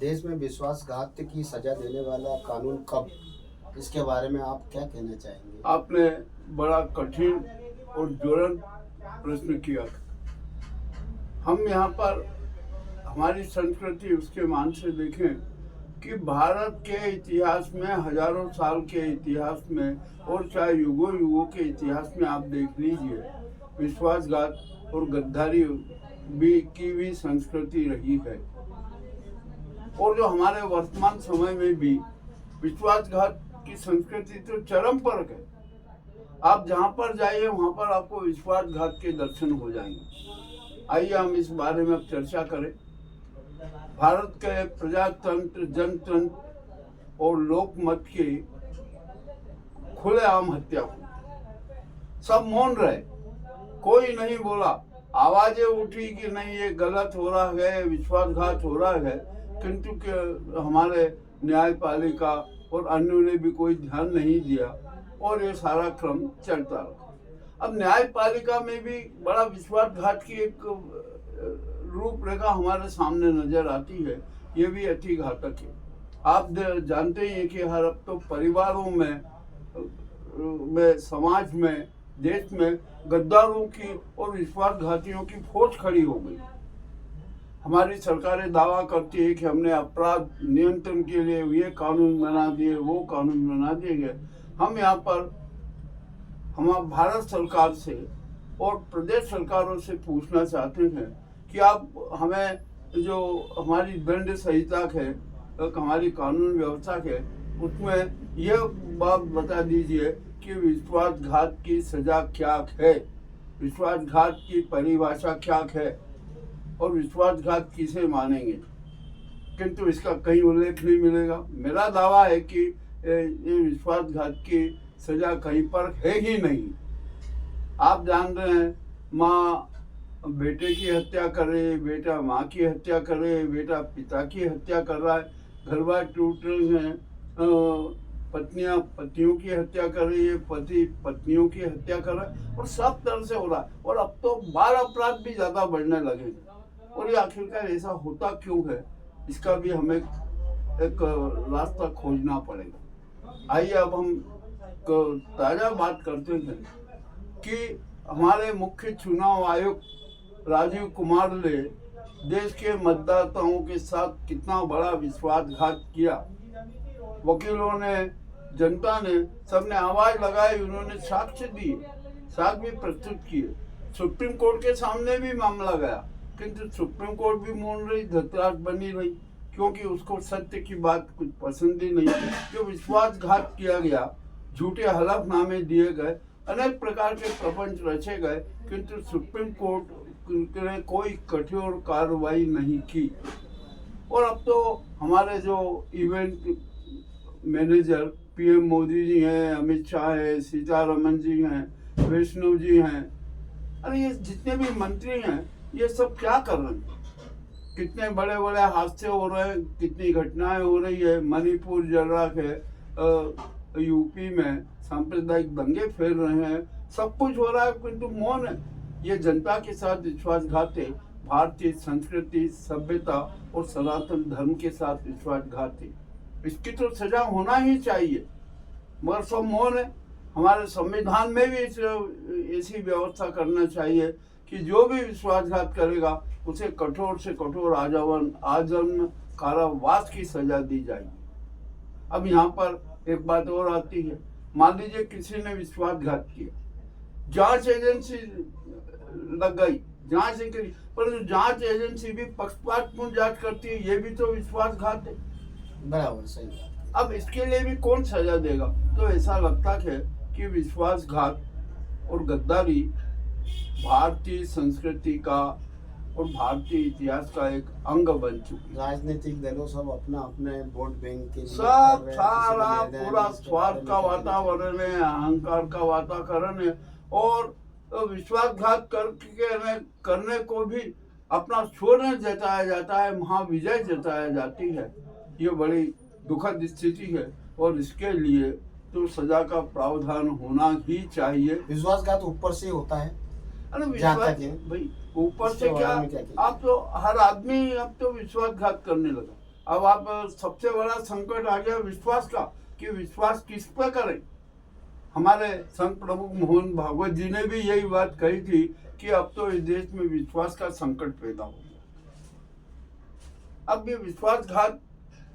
देश में विश्वासघात की सजा देने वाला कानून कब, इसके बारे में आप क्या कहना चाहेंगे? आपने बड़ा कठिन और ज्वलंत प्रश्न किया। हम यहाँ पर हमारी संस्कृति उसके मान से देखें कि भारत के इतिहास में, हजारों साल के इतिहास में और चाहे युगों युगों के इतिहास में आप देख लीजिए, विश्वासघात और गद्दारी की भी संस्कृति रही है। और जो हमारे वर्तमान समय में भी विश्वासघात की संस्कृति तो चरम पर है। आप जहाँ पर जाइए वहाँ पर आपको विश्वासघात के दर्शन हो जाएंगे। आइए हम इस बारे में अब चर्चा करें। भारत के प्रजातंत्र, जनतंत्र और लोकमत की खुलेआम हत्या हुई। सब मौन रहे, कोई नहीं बोला। आवाजें उठी कि नहीं ये गलत हो रहा है, विश्वासघात हो रहा है, किंतु हमारे न्यायपालिका और अन्यों ने भी कोई ध्यान नहीं दिया और ये सारा क्रम चलता रहा। अब न्यायपालिका में भी बड़ा विश्वासघात की एक रूपरेखा हमारे सामने नजर आती है। ये भी अति घातक है। आप जानते ही हैं कि हर अब तो परिवारों में, समाज में, देश में गद्दारों की और विश्वासघातियों की फौज खड़ी हो गई। हमारी सरकारें दावा करती है कि हमने अपराध नियंत्रण के लिए ये कानून बना दिए, वो कानून बना दिए गए। हम यहाँ पर हम भारत सरकार से और प्रदेश सरकारों से पूछना चाहते हैं कि आप हमें जो हमारी दंड संहिता है, हमारी कानून व्यवस्था है, उसमें यह बात बता दीजिए कि विश्वासघात की सजा क्या है, विश्वासघात की परिभाषा क्या है और विश्वासघात किसे मानेंगे। किंतु इसका कहीं उल्लेख नहीं मिलेगा। मेरा दावा है कि ये विश्वासघात की सजा कहीं पर है ही नहीं। आप जान रहे हैं, माँ बेटे की हत्या कर रही है, बेटा माँ की हत्या कर रहे हैं, बेटा पिता की हत्या कर रहा है, घर बार टूट रहे हैं, पत्नियां पतियों की हत्या कर रही है, पति पत्नियों की हत्या कर रहा है, और सब तरह से हो रहा है। और अब तो बाल अपराध भी ज्यादा बढ़ने लगे। और ये आखिरकार ऐसा होता क्यों है, इसका भी हमें एक रास्ता खोजना पड़ेगा। आइए अब हम ताजा बात करते हैं कि हमारे मुख्य चुनाव आयुक्त राजीव कुमार ने देश के मतदाताओं के साथ कितना बड़ा विश्वासघात किया। वकीलों ने, जनता ने, सबने आवाज लगाई, उन्होंने साक्ष्य दिए, साक्ष्य भी प्रस्तुत किए। सुप्रीम कोर्ट के सामने भी मामला गया, किंतु सुप्रीम कोर्ट भी मौन रही, धतराज बनी रही, क्योंकि उसको सत्य की बात कुछ पसंद ही नहीं। जो विश्वासघात किया गया, झूठे हलफनामे दिए गए, अनेक प्रकार के प्रपंच रचे गए, किंतु सुप्रीम कोर्ट ने कोई कठोर कार्रवाई नहीं की। और अब तो हमारे जो event manager PM Modi ji हैं, अमित शाह है, सीतारमन जी हैं, वैष्णव जी हैं, अरे ये जितने भी मंत्री हैं, ये सब क्या कर रहे हैं? कितने बड़े बड़े हादसे हो रहे हैं, कितनी घटनाएं हो रही है। मणिपुर जल रहा है, यूपी में सांप्रदायिक दंगे फैल रहे हैं, सब कुछ हो रहा है, किंतु मौन है। ये जनता के साथ विश्वासघात है। भारतीय संस्कृति, सभ्यता और सनातन धर्म के साथ विश्वासघात है। इसकी तो सजा होना ही चाहिए, मगर सब मौन है। हमारे संविधान में भी ऐसी व्यवस्था करना चाहिए कि जो भी विश्वासघात करेगा उसे कठोर से कठोर आजीवन कारावास की सजा दी जाएगी। अब यहाँ पर एक बात और आती है। मान लीजिए किसी ने विश्वासघात किया, जांच एजेंसी लग गई, जांच करी, पर जांच एजेंसी भी पक्षपातपूर्ण जांच करती है, ये भी तो विश्वासघात है। बराबर, सही। अब इसके लिए भी कौन सजा देगा? तो ऐसा लगता है कि विश्वासघात और गद्दारी भारतीय संस्कृति का और भारतीय इतिहास का एक अंग बन चुकी है। राजनीतिक दलों सब अपना अपने वोट बैंक के लिए सब सारा पूरा स्वार्थ का वातावरण है, अहंकार का वातावरण है, और विश्वासघात करने को भी अपना शौर्य जताया जाता है, महाविजय जताया जाती है। ये बड़ी दुखद स्थिति है और इसके लिए तो सजा का प्रावधान होना ही चाहिए। विश्वासघात ऊपर से होता है। अरे विश्वास भाई ऊपर से क्या, आप तो हर आदमी अब तो विश्वासघात करने लगा। अब आप सबसे बड़ा संकट आ गया विश्वास का, कि विश्वास किस पर करें। हमारे संत प्रमुख मोहन भागवत जी ने भी यही बात कही थी कि अब तो इस देश में विश्वास का संकट पैदा हो गया। अब ये विश्वासघात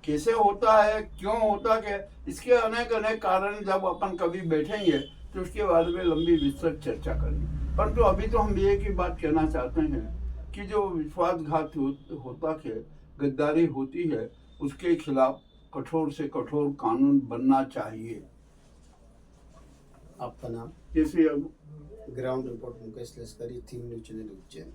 कैसे होता है, क्यों होता है, इसके अनेक अनेक कारण जब अपन कभी बैठेंगे तो उसके बारे में लंबी विस्तृत चर्चा करेंगे। परंतु अभी तो हम ये की बात कहना चाहते हैं कि जो विश्वासघात होता है, गद्दारी होती है, उसके खिलाफ कठोर से कठोर कानून बनना चाहिए। आपका नाम? जैसे अब ग्राउंड रिपोर्ट मुकेश लश्करी, थीम न्यूज चैनल उज्जैन।